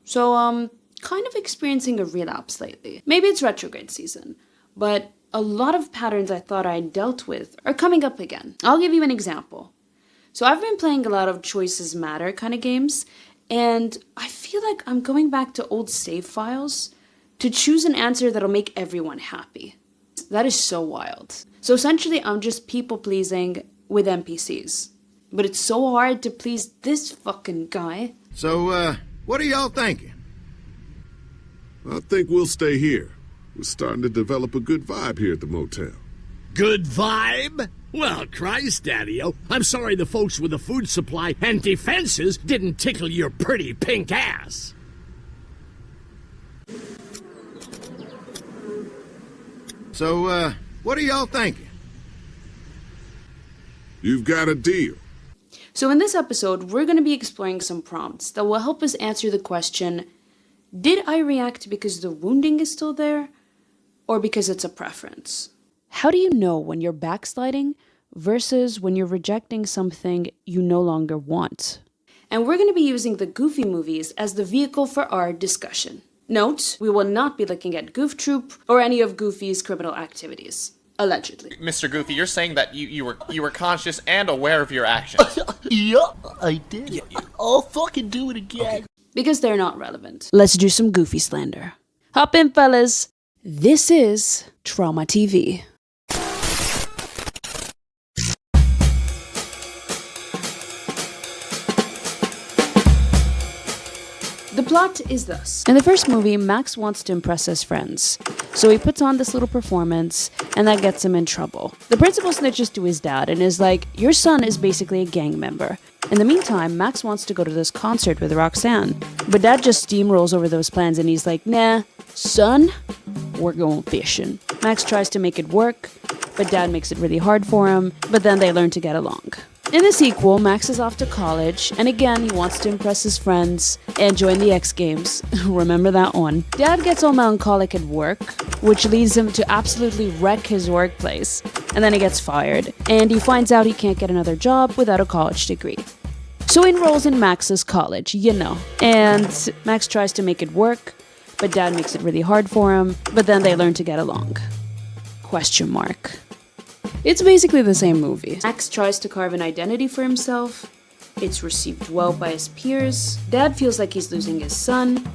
So, kind of experiencing a relapse lately. Maybe it's retrograde season, but a lot of patterns I thought I dealt with are coming up again. I'll give you an example. So I've been playing a lot of choices matter kind of games, and I feel like I'm going back to old save files to choose an answer that'll make everyone happy. That is so wild. So essentially, I'm just people-pleasing with NPCs. But it's so hard to please this fucking guy. So, what are y'all thinking? I think we'll stay here. We're starting to develop a good vibe here at the motel. Good vibe? Well, Christ, Daddy-o, I'm sorry the folks with the food supply and defenses didn't tickle your pretty pink ass. So, what are y'all thinking? You've got a deal. So in this episode, we're going to be exploring some prompts that will help us answer the question, did I react because the wounding is still there, or because it's a preference? How do you know when you're backsliding versus when you're rejecting something you no longer want? And we're going to be using the Goofy movies as the vehicle for our discussion. Note, we will not be looking at Goof Troop or any of Goofy's criminal activities. Allegedly. Mr. Goofy, you're saying that you were conscious and aware of your actions. Yeah, I did. I'll fucking do it again. Okay. Because they're not relevant. Let's do some Goofy slander. Hop in, fellas. This is Trauma TV. The plot is thus. In the first movie, Max wants to impress his friends. So he puts on this little performance, and that gets him in trouble. The principal snitches to his dad and is like, your son is basically a gang member. In the meantime, Max wants to go to this concert with Roxanne. But dad just steamrolls over those plans and he's like, nah, son, we're going fishing. Max tries to make it work, but dad makes it really hard for him, but then they learn to get along. In the sequel, Max is off to college, and again, he wants to impress his friends and join the X Games. Remember that one? Dad gets all melancholic at work, which leads him to absolutely wreck his workplace. And then he gets fired, and he finds out he can't get another job without a college degree. So he enrolls in Max's college, you know. And Max tries to make it work, but dad makes it really hard for him, but then they learn to get along. Question mark. It's basically the same movie. Max tries to carve an identity for himself. It's received well by his peers. Dad feels like he's losing his son,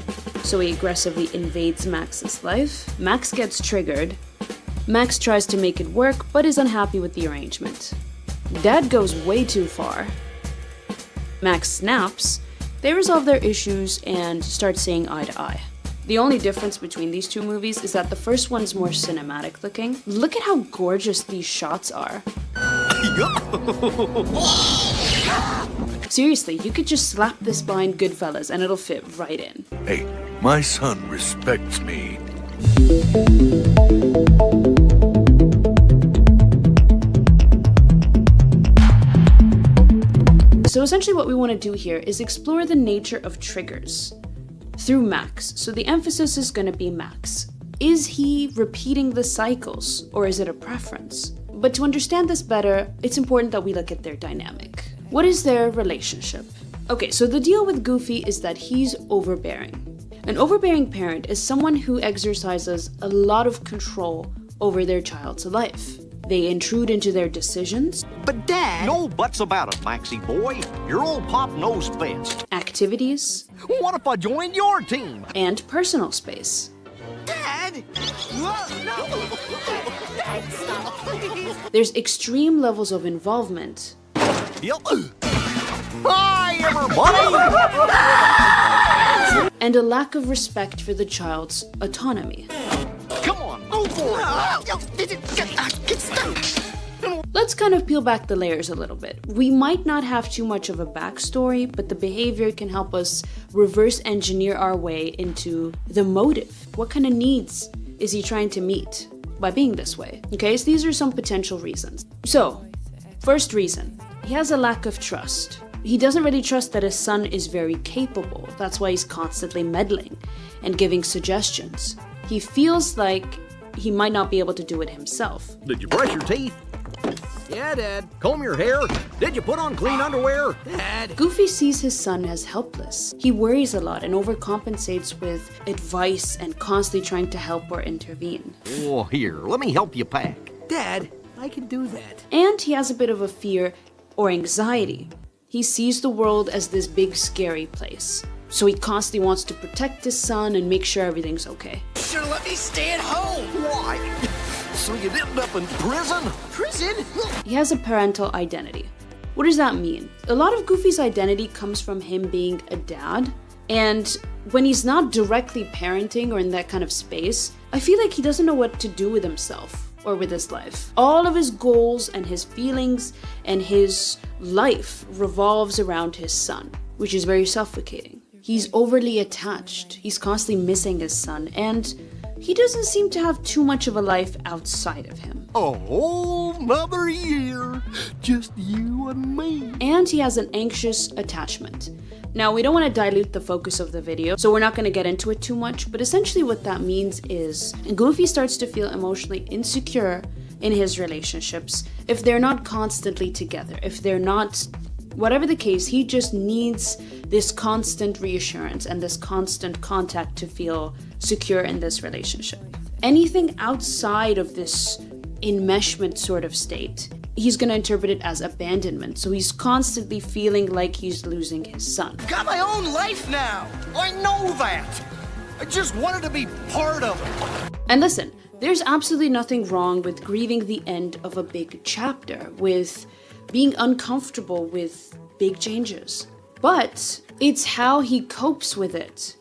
so he aggressively invades Max's life. Max gets triggered. Max tries to make it work, but is unhappy with the arrangement. Dad goes way too far. Max snaps. They resolve their issues and start seeing eye to eye. The only difference between these two movies is that the first one's more cinematic looking. Look at how gorgeous these shots are. Seriously, you could just slap this behind Goodfellas and it'll fit right in. Hey, my son respects me. So essentially what we want to do here is explore the nature of triggers through Max. So the emphasis is going to be Max. Is he repeating the cycles, or is it a preference? But to understand this better, it's important that we look at their dynamic. What is their relationship? Okay, so the deal with Goofy is that he's overbearing. An overbearing parent is someone who exercises a lot of control over their child's life. They intrude into their decisions. But Dad... No buts about it, Maxie boy. Your old pop knows best. Activities. What if I joined your team? And personal space. Dad! No! Dad, stop, please! There's extreme levels of involvement. Yep. Hi, everybody! And a lack of respect for the child's autonomy. Come on, go for it! Get stuck! Let's kind of peel back the layers a little bit. We might not have too much of a backstory, but the behavior can help us reverse engineer our way into the motive. What kind of needs is he trying to meet by being this way? Okay, so these are some potential reasons. So, first reason, he has a lack of trust. He doesn't really trust that his son is very capable. That's why he's constantly meddling and giving suggestions. He feels like he might not be able to do it himself. Did you brush your teeth? Yeah, Dad. Comb your hair. Did you put on clean underwear? Dad. Goofy sees his son as helpless. He worries a lot and overcompensates with advice and constantly trying to help or intervene. Oh, here, let me help you pack. Dad, I can do that. And he has a bit of a fear or anxiety. He sees the world as this big, scary place. So he constantly wants to protect his son and make sure everything's okay. Should've let me stay at home. Why? So you'd end up in prison? Prison? He has a parental identity. What does that mean? A lot of Goofy's identity comes from him being a dad. And when he's not directly parenting or in that kind of space, I feel like he doesn't know what to do with himself or with his life. All of his goals and his feelings and his life revolves around his son, which is very suffocating. He's overly attached. He's constantly missing his son, and he doesn't seem to have too much of a life outside of him. A whole nother year, just you and me. And he has an anxious attachment. Now, we don't want to dilute the focus of the video, so we're not going to get into it too much, but essentially what that means is Goofy starts to feel emotionally insecure in his relationships if they're not constantly together, if they're not, whatever the case, he just needs this constant reassurance and this constant contact to feel secure in this relationship. Anything outside of this enmeshment sort of state, he's going to interpret it as abandonment. So he's constantly feeling like he's losing his son. Got my own life now. I know that. I just wanted to be part of it. And listen, there's absolutely nothing wrong with grieving the end of a big chapter, with being uncomfortable with big changes. But it's how he copes with it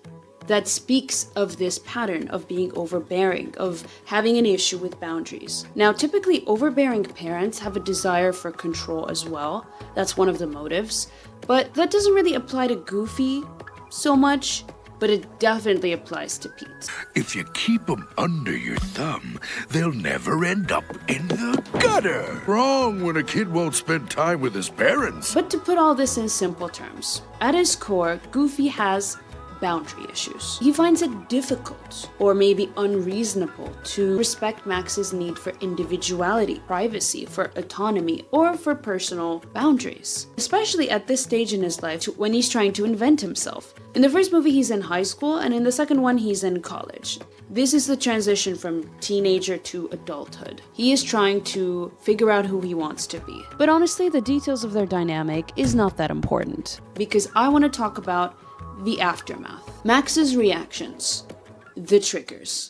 that speaks of this pattern of being overbearing, of having an issue with boundaries. Now, typically overbearing parents have a desire for control as well. That's one of the motives. But that doesn't really apply to Goofy so much, but it definitely applies to Pete. If you keep them under your thumb, they'll never end up in the gutter. Wrong when a kid won't spend time with his parents. But to put all this in simple terms, at his core, Goofy has boundary issues. He finds it difficult, or maybe unreasonable, to respect Max's need for individuality, privacy, for autonomy, or for personal boundaries. Especially at this stage in his life when he's trying to invent himself. In the first movie, he's in high school, and in the second one, he's in college. This is the transition from teenager to adulthood. He is trying to figure out who he wants to be. But honestly, the details of their dynamic is not that important, because I want to talk about the aftermath. Max's reactions. The triggers.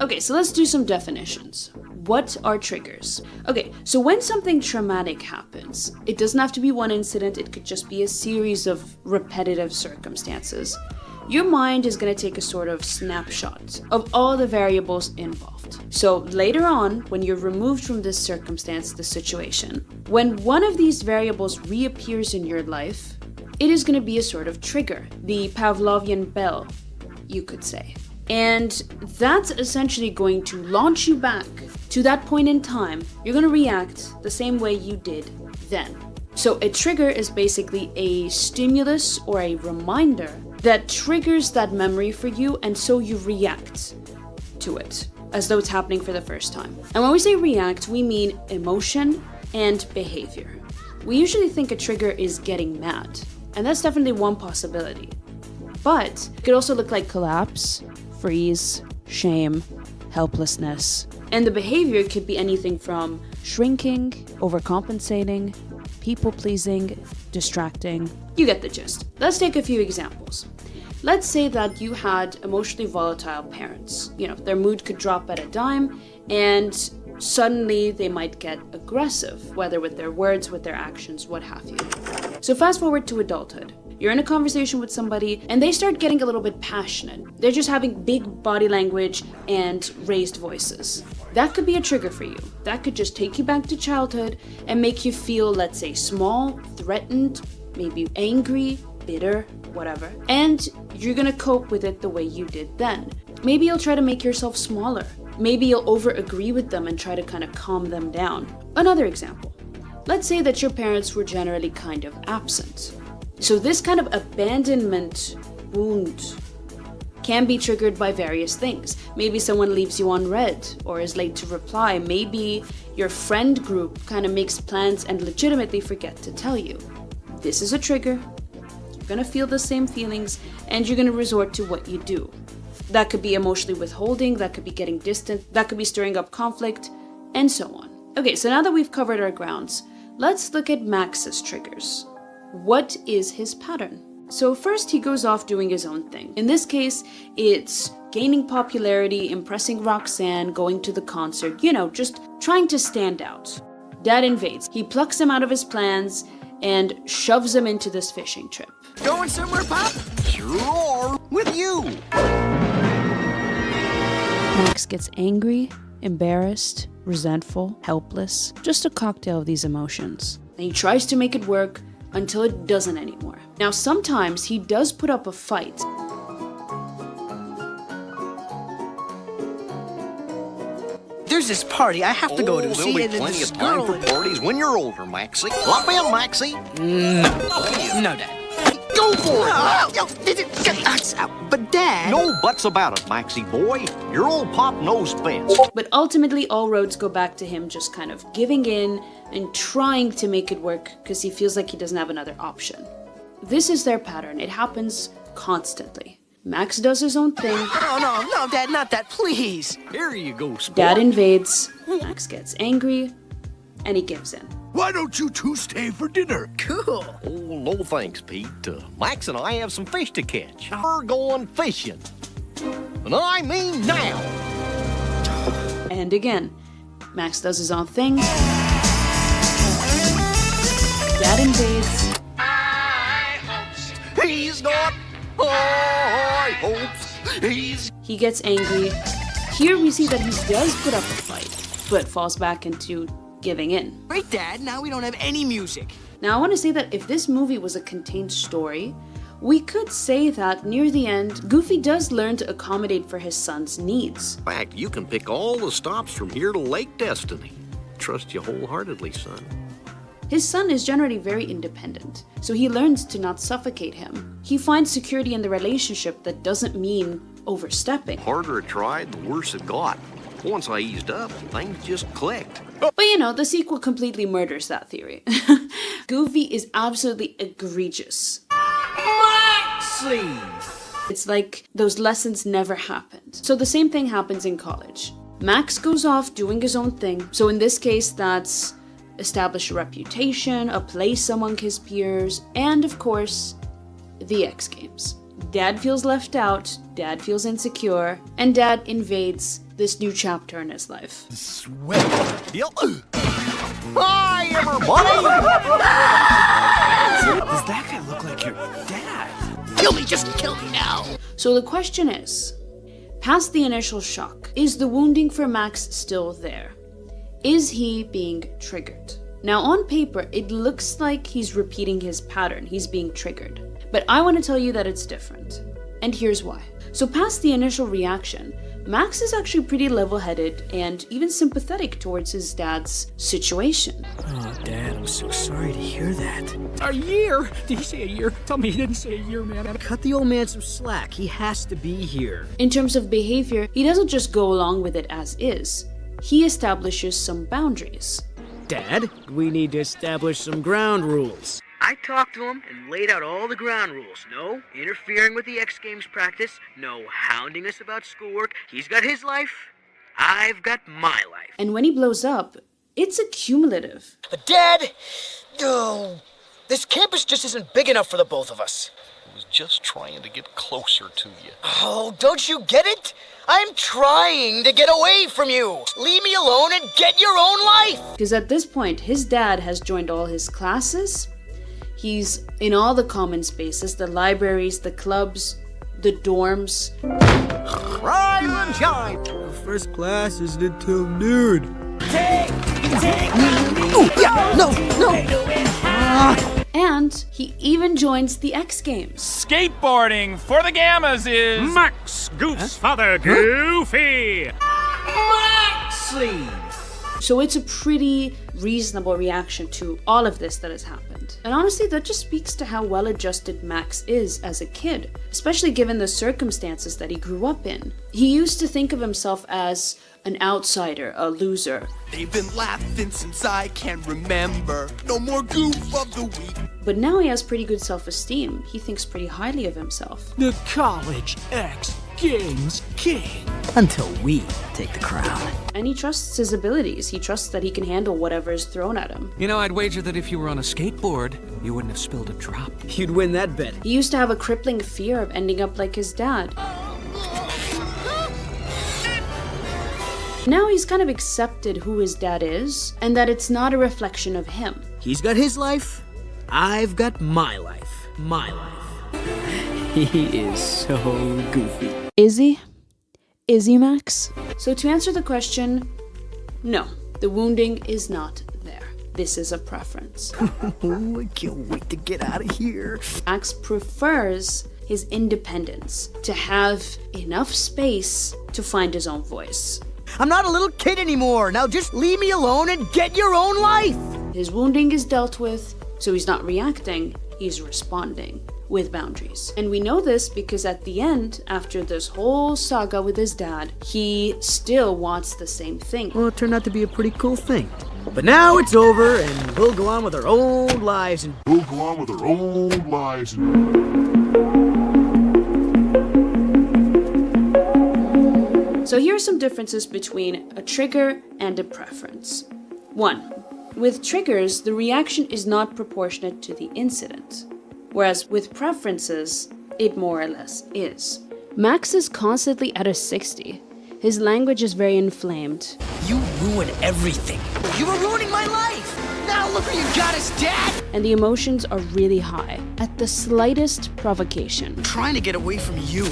Okay, so let's do some definitions. What are triggers? Okay, so when something traumatic happens, it doesn't have to be one incident, it could just be a series of repetitive circumstances. Your mind is going to take a sort of snapshot of all the variables involved. So later on, when you're removed from this circumstance, this situation, when one of these variables reappears in your life, it is going to be a sort of trigger, the Pavlovian bell, you could say. And that's essentially going to launch you back to that point in time. You're going to react the same way you did then. So a trigger is basically a stimulus or a reminder that triggers that memory for you, and so you react to it as though it's happening for the first time. And when we say react, we mean emotion and behavior. We usually think a trigger is getting mad, and that's definitely one possibility. But it could also look like collapse, freeze, shame, helplessness. And the behavior could be anything from shrinking, overcompensating, people-pleasing, distracting. You get the gist. Let's take a few examples. Let's say that you had emotionally volatile parents. You know, their mood could drop at a dime, and suddenly they might get aggressive, whether with their words, with their actions, what have you. So fast forward to adulthood. You're in a conversation with somebody, and they start getting a little bit passionate. They're just having big body language and raised voices. That could be a trigger for you. That could just take you back to childhood and make you feel, let's say, small, threatened, maybe angry, bitter, whatever. And you're gonna cope with it the way you did then. Maybe you'll try to make yourself smaller. Maybe you'll over-agree with them and try to kind of calm them down. Another example. Let's say that your parents were generally kind of absent. So this kind of abandonment wound can be triggered by various things. Maybe someone leaves you on red or is late to reply. Maybe your friend group kind of makes plans and legitimately forget to tell you. This is a trigger. You're gonna feel the same feelings and you're gonna resort to what you do. That could be emotionally withholding, that could be getting distant, that could be stirring up conflict, and so on. Okay, so now that we've covered our grounds, let's look at Max's triggers. What is his pattern? So first he goes off doing his own thing. In this case, it's gaining popularity, impressing Roxanne, going to the concert, just trying to stand out. Dad invades. He plucks him out of his plans and shoves him into this fishing trip. Going somewhere, Pop? Sure. With you. Max gets angry, embarrassed, resentful, helpless, just a cocktail of these emotions. And he tries to make it work until it doesn't anymore. Now, sometimes he does put up a fight. There's this party I have to go to. There'll See, be and then plenty this of time girl for and- parties when you're older, Maxie. Hop in, Maxie. No, Dad. Go for it. But Dad. No buts about it, Maxie boy. Your old pop knows best. But ultimately, all roads go back to him just kind of giving in and trying to make it work because he feels like he doesn't have another option. This is their pattern. It happens constantly. Max does his own thing. No, Dad, not that, please. Here you go, sport. Dad invades. Max gets angry, and he gives in. Why don't you two stay for dinner? Cool. Oh, no thanks, Pete. Max and I have some fish to catch. We're going fishing. And I mean now. And again, Max does his own thing. Dad invades. He's got high hopes. He gets angry. Here we see that he does put up a fight, but falls back into giving in. Great, Dad. Now we don't have any music. Now I want to say that if this movie was a contained story, we could say that near the end, Goofy does learn to accommodate for his son's needs. In fact, you can pick all the stops from here to Lake Destiny. Trust you wholeheartedly, son. His son is generally very independent, so he learns to not suffocate him. He finds security in the relationship that doesn't mean overstepping. Harder it tried, the worse it got. Once I eased up, things just clicked. But the sequel completely murders that theory. Goofy is absolutely egregious. Maxie! It's like those lessons never happened. So the same thing happens in college. Max goes off doing his own thing. So in this case, that's establish a reputation, a place among his peers, and of course, the X Games. Dad feels left out, Dad feels insecure, and Dad invades this new chapter in his life. Hi, everybody! Does that guy look like your dad? Kill me, just kill me now. So the question is, past the initial shock, is the wounding for Max still there? Is he being triggered? Now on paper, it looks like he's repeating his pattern, he's being triggered. But I want to tell you that it's different. And here's why. So past the initial reaction, Max is actually pretty level-headed and even sympathetic towards his dad's situation. Oh, Dad, I'm so sorry to hear that. A year? Did he say a year? Tell me he didn't say a year, man. Cut the old man some slack. He has to be here. In terms of behavior, he doesn't just go along with it as is. He establishes some boundaries. Dad, we need to establish some ground rules. I talked to him and laid out all the ground rules. No interfering with the X Games practice. No hounding us about schoolwork. He's got his life. I've got my life. And when he blows up, it's accumulative. But Dad, this campus just isn't big enough for the both of us. I was just trying to get closer to you. Oh, don't you get it? I'm trying to get away from you. Leave me alone and get your own life. Because at this point, his dad has joined all his classes. He's in all the common spaces, the libraries, the clubs, the dorms. Rise and shine! First class isn't until noon. And he even joins the X Games. Skateboarding for the Gammas is... Max, Goof's father, Goofy! Maxie! So it's a pretty reasonable reaction to all of this that has happened. mind. And honestly, that just speaks to how well-adjusted Max is as a kid, especially given the circumstances that he grew up in. He used to think of himself as an outsider, a loser. They've been laughing since I can remember. No more goof of the week. But now he has pretty good self-esteem. He thinks pretty highly of himself. The College X Games King. Until we take the crown. And he trusts his abilities. He trusts that he can handle whatever is thrown at him. You know, I'd wager that if you were on a skateboard, you wouldn't have spilled a drop. You'd win that bet. He used to have a crippling fear of ending up like his dad. Now he's kind of accepted who his dad is, and that it's not a reflection of him. He's got his life, I've got my life. My life. He is so goofy. Is he? Is he, Max? So to answer the question, no, the wounding is not there. This is a preference. I can't wait to get out of here. Max prefers his independence, to have enough space to find his own voice. I'm not a little kid anymore. Now just leave me alone and get your own life. His wounding is dealt with, so he's not reacting, he's responding with boundaries. And we know this because at the end, after this whole saga with his dad, he still wants the same thing. Well, it turned out to be a pretty cool thing. But now it's over, and we'll go on with our own lives and... So here are some differences between a trigger and a preference. 1. With triggers, the reaction is not proportionate to the incident, whereas with preferences, it more or less is. Max is constantly at a 60. His language is very inflamed. You ruin everything. You were ruining my life. Now look where you got us, Dad. And the emotions are really high at the slightest provocation. I'm trying to get away from you.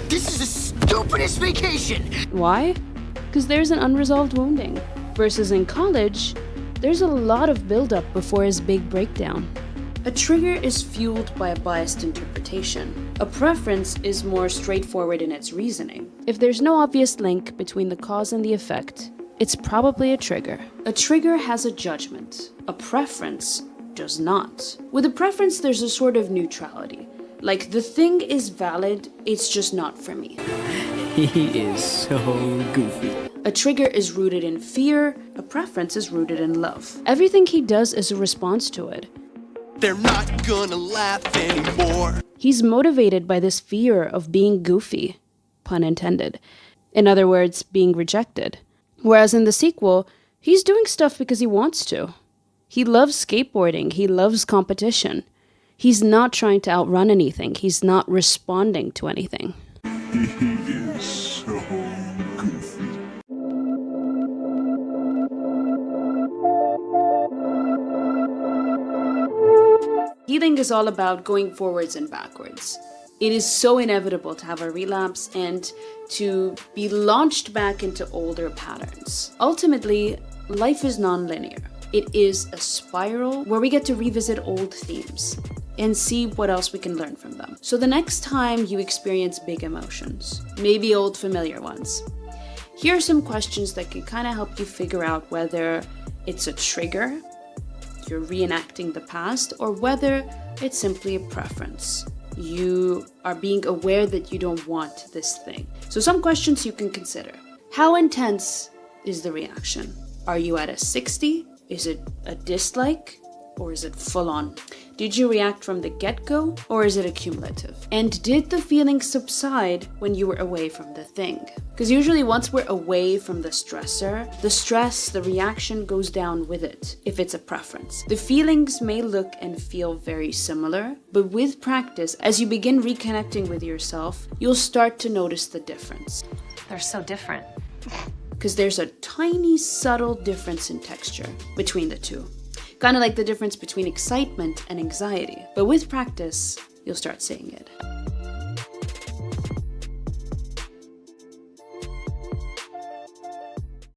This is the stupidest vacation. Why? Because there's an unresolved wounding. Versus in college, there's a lot of buildup before his big breakdown. A trigger is fueled by a biased interpretation. A preference is more straightforward in its reasoning. If there's no obvious link between the cause and the effect, it's probably a trigger. A trigger has a judgment. A preference does not. With a preference, there's a sort of neutrality. Like, the thing is valid, it's just not for me. He is so goofy. A trigger is rooted in fear, a preference is rooted in love. Everything he does is a response to it. They're not gonna laugh anymore. He's motivated by this fear of being goofy, pun intended. In other words, being rejected. Whereas in the sequel, he's doing stuff because he wants to. He loves skateboarding, he loves competition. He's not trying to outrun anything. He's not responding to anything. He is so goofy. Healing is all about going forwards and backwards. It is so inevitable to have a relapse and to be launched back into older patterns. Ultimately, life is non-linear. It is a spiral where we get to revisit old themes and see what else we can learn from them. So the next time you experience big emotions, maybe old familiar ones, here are some questions that can kind of help you figure out whether it's a trigger, you're reenacting the past, or whether it's simply a preference. You are being aware that you don't want this thing. So some questions you can consider. How intense is the reaction? Are you at a 60? Is it a dislike? Or is it full on? Did you react from the get-go, or is it accumulative? And did the feeling subside when you were away from the thing? Because usually once we're away from the stressor, the stress, the reaction goes down with it, if it's a preference. The feelings may look and feel very similar, but with practice, as you begin reconnecting with yourself, you'll start to notice the difference. They're so different. Because there's a tiny, subtle difference in texture between the two. Kind of like the difference between excitement and anxiety. But with practice, you'll start seeing it.